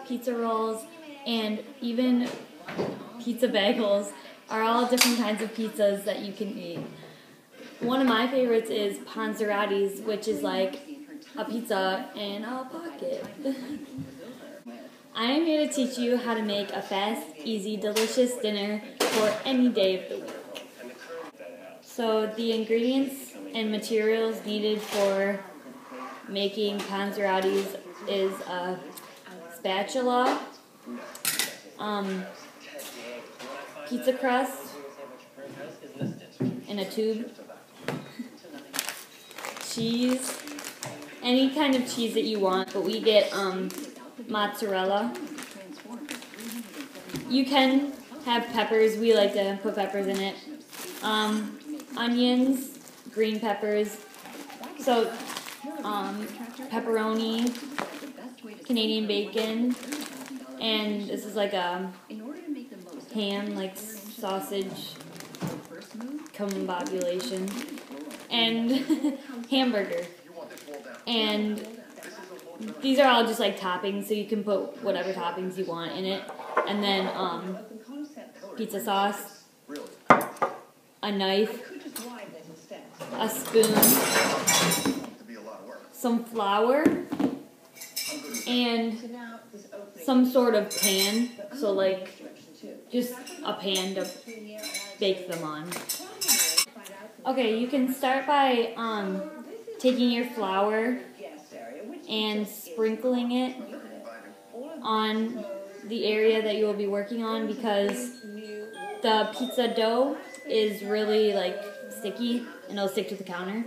pizza rolls, and even pizza bagels are all different kinds of pizzas that you can eat. One of my favorites is Ponzerottis, which is like a pizza in a pocket. I am here to teach you how to make a fast, easy, delicious dinner for any day of the week. So the ingredients and materials needed for making Ponzerottis is a spatula, pizza crust in a tube, cheese, any kind of cheese that you want, but we get mozzarella. You can have peppers, we like to put peppers in it. Onions, green peppers, so pepperoni, Canadian bacon, and this is like a ham, like sausage combobulation, and hamburger. And these are all just like toppings, so you can put whatever toppings you want in it. And then pizza sauce, a knife, a spoon, some flour, and some sort of pan, so like just a pan to bake them on. Okay, you can start by taking your flour and sprinkling it on the area that you will be working on, because the pizza dough is really like sticky and it'll stick to the counter.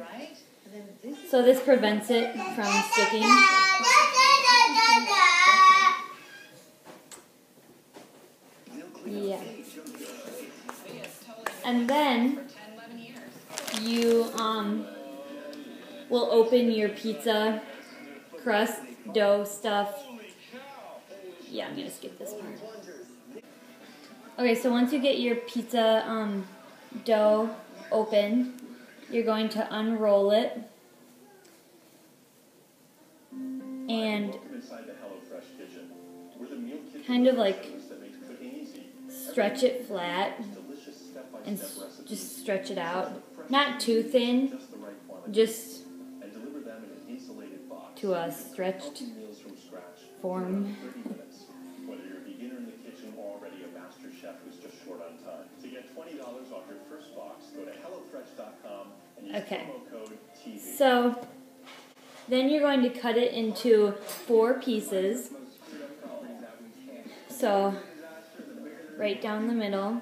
So this prevents it from sticking. Yeah. And then you will open your pizza crust dough stuff. Yeah, I'm gonna skip this part. Okay, so once you get your pizza dough open, you're going to unroll it and kind of like stretch it flat and just stretch it out. Not too thin, just to a stretched form. Whether you're a beginner in the kitchen or already a master chef who's just short on time. To get $20 off your first box, go to HelloFresh.com and use promo code TV. So then you're going to cut it into 4 pieces. So right down the middle.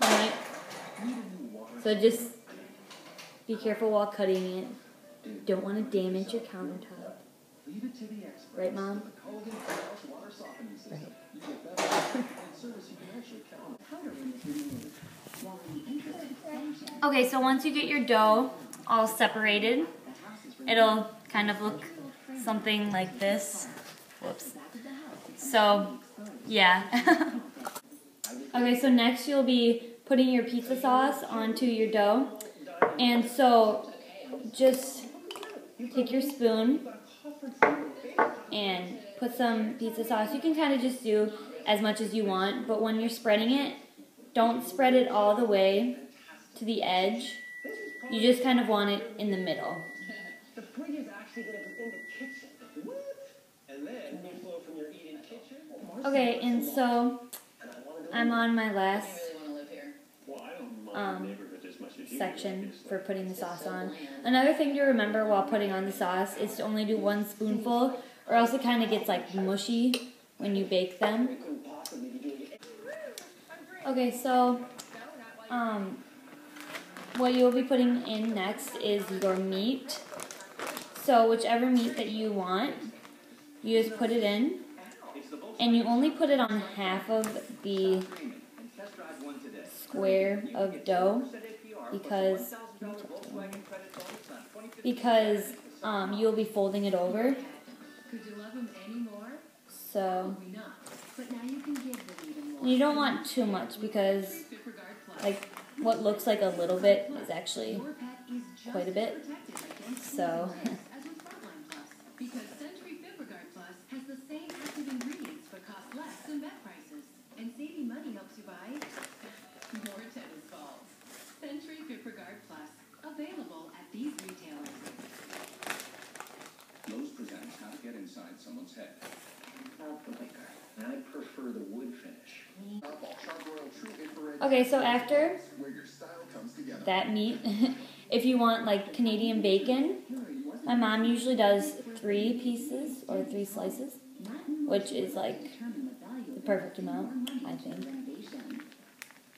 Alright. So just be careful while cutting it. Don't want to damage your countertop. Right, Mom? Right. Okay, so once you get your dough all separated, it'll kind of look something like this. Whoops. So, yeah. Okay, so next you'll be putting your pizza sauce onto your dough. And so, just take your spoon and put some pizza sauce. You can kind of just do as much as you want, but when you're spreading it, don't spread it all the way to the edge. You just kind of want it in the middle. Okay, and so I'm on my last section for putting the sauce on. Another thing to remember while putting on the sauce is to only do 1 spoonful, or else it kind of gets like mushy when you bake them. Okay, so what you'll be putting in next is your meat. So whichever meat that you want, you just put it in, and you only put it on half of the square of dough, because you'll be folding it over. So you don't want too much, because like what looks like a little bit is actually quite a bit. So Okay, so after that meat, if you want like Canadian bacon, my mom usually does 3 pieces or 3 slices, which is like the perfect amount, I think.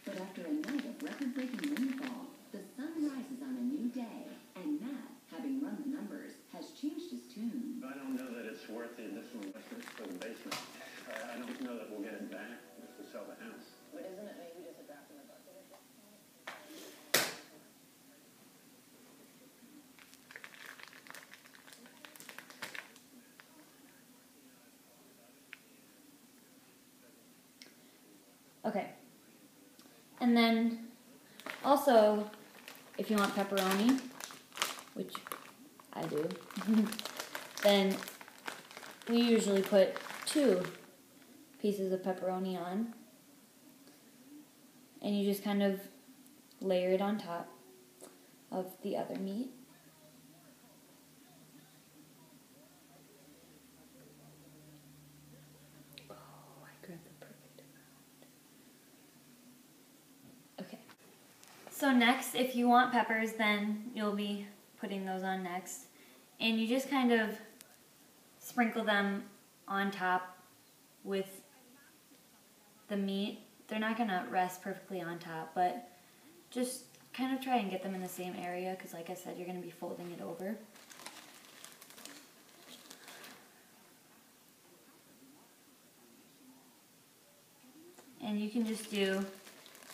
But after a night of record-breaking rainfall, the sun rises on a new day, and Matt, having run the numbers, has changed his tune. I don't know that it's worth the additional investment for the basement. I don't know that we'll get it back if we sell the house. But isn't it maybe just a draft in the bucket at this point? Okay. And then also, if you want pepperoni, which I do, then we usually put 2 pieces of pepperoni on. And you just kind of layer it on top of the other meat. Oh, I grabbed the perfect amount. Okay. So next, if you want peppers, then you'll be putting those on next. And you just kind of sprinkle them on top with the meat. They're not going to rest perfectly on top, but just kind of try and get them in the same area because, like I said, you're going to be folding it over. And you can just do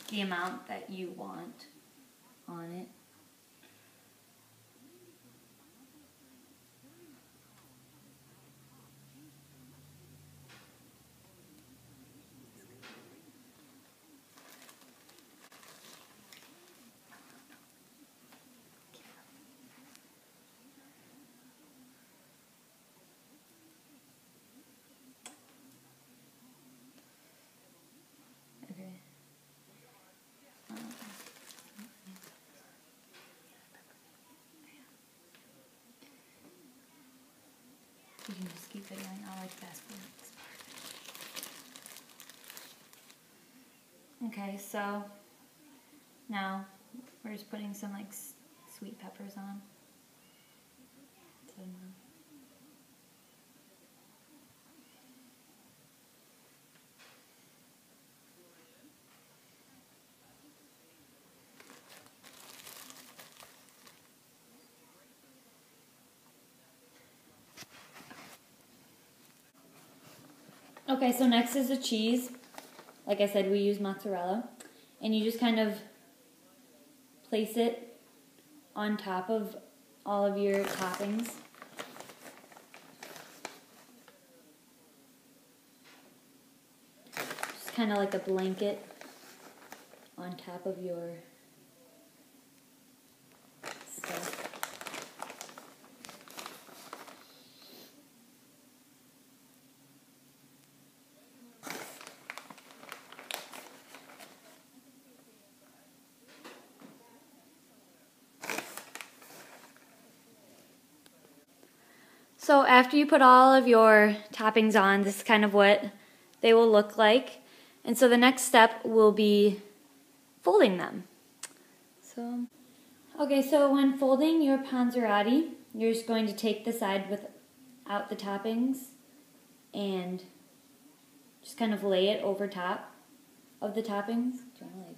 the amount that you want on it. You can just keep it going. I like fast food. Okay, so now we're just putting some like sweet peppers on. Okay, so next is the cheese. Like I said, we use mozzarella. And you just kind of place it on top of all of your toppings. Just kind of like a blanket on top of your stuff. So after you put all of your toppings on, this is kind of what they will look like. And so the next step will be folding them. Okay, so when folding your Ponzerotti, you're just going to take the side without the toppings and just kind of lay it over top of the toppings. Do you want to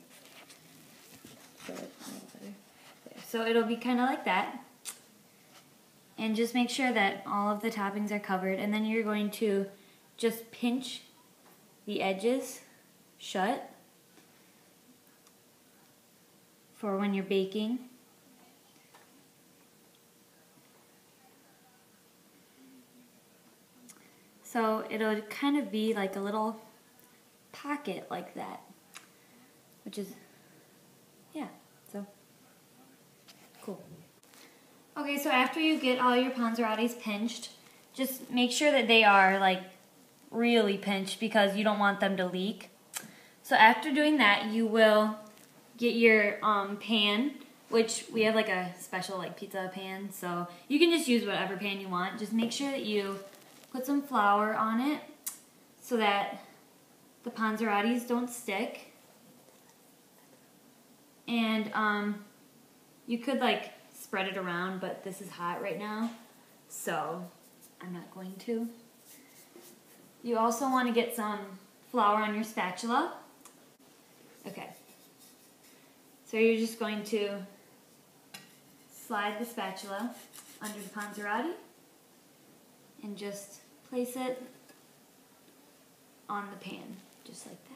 show it a little better? There. So it'll be kind of like that. And just make sure that all of the toppings are covered. And then you're going to just pinch the edges shut for when you're baking. So it'll kind of be like a little pocket like that, which is, yeah, so cool. Okay, so after you get all your Ponzerottis pinched, just make sure that they are like really pinched because you don't want them to leak. So after doing that, you will get your pan, which we have like a special like pizza pan, so you can just use whatever pan you want. Just make sure that you put some flour on it so that the Ponzerottis don't stick. And you could like spread it around, but this is hot right now, so I'm not going to. You also want to get some flour on your spatula. Okay. So you're just going to slide the spatula under the Ponzerotti and just place it on the pan, just like that.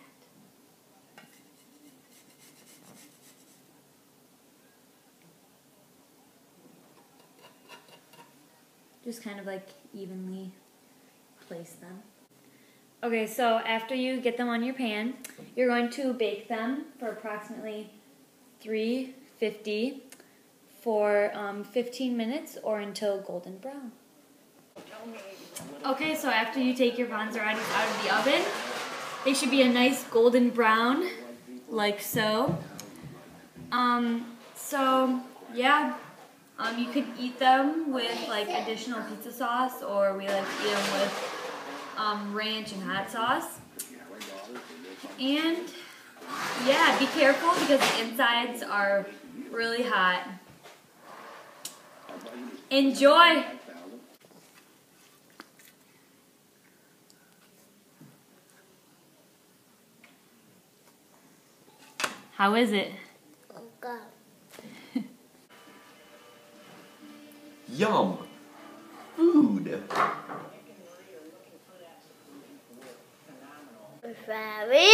Just kind of like evenly place them. Okay, so after you get them on your pan, you're going to bake them for approximately 350 for 15 minutes or until golden brown. Okay, so after you take your Ponzerottis out of the oven, they should be a nice golden brown, like so. You could eat them with like additional pizza sauce, or we like to eat them with ranch and hot sauce. And yeah, be careful because the insides are really hot. Enjoy! How is it? Yum! Food! Very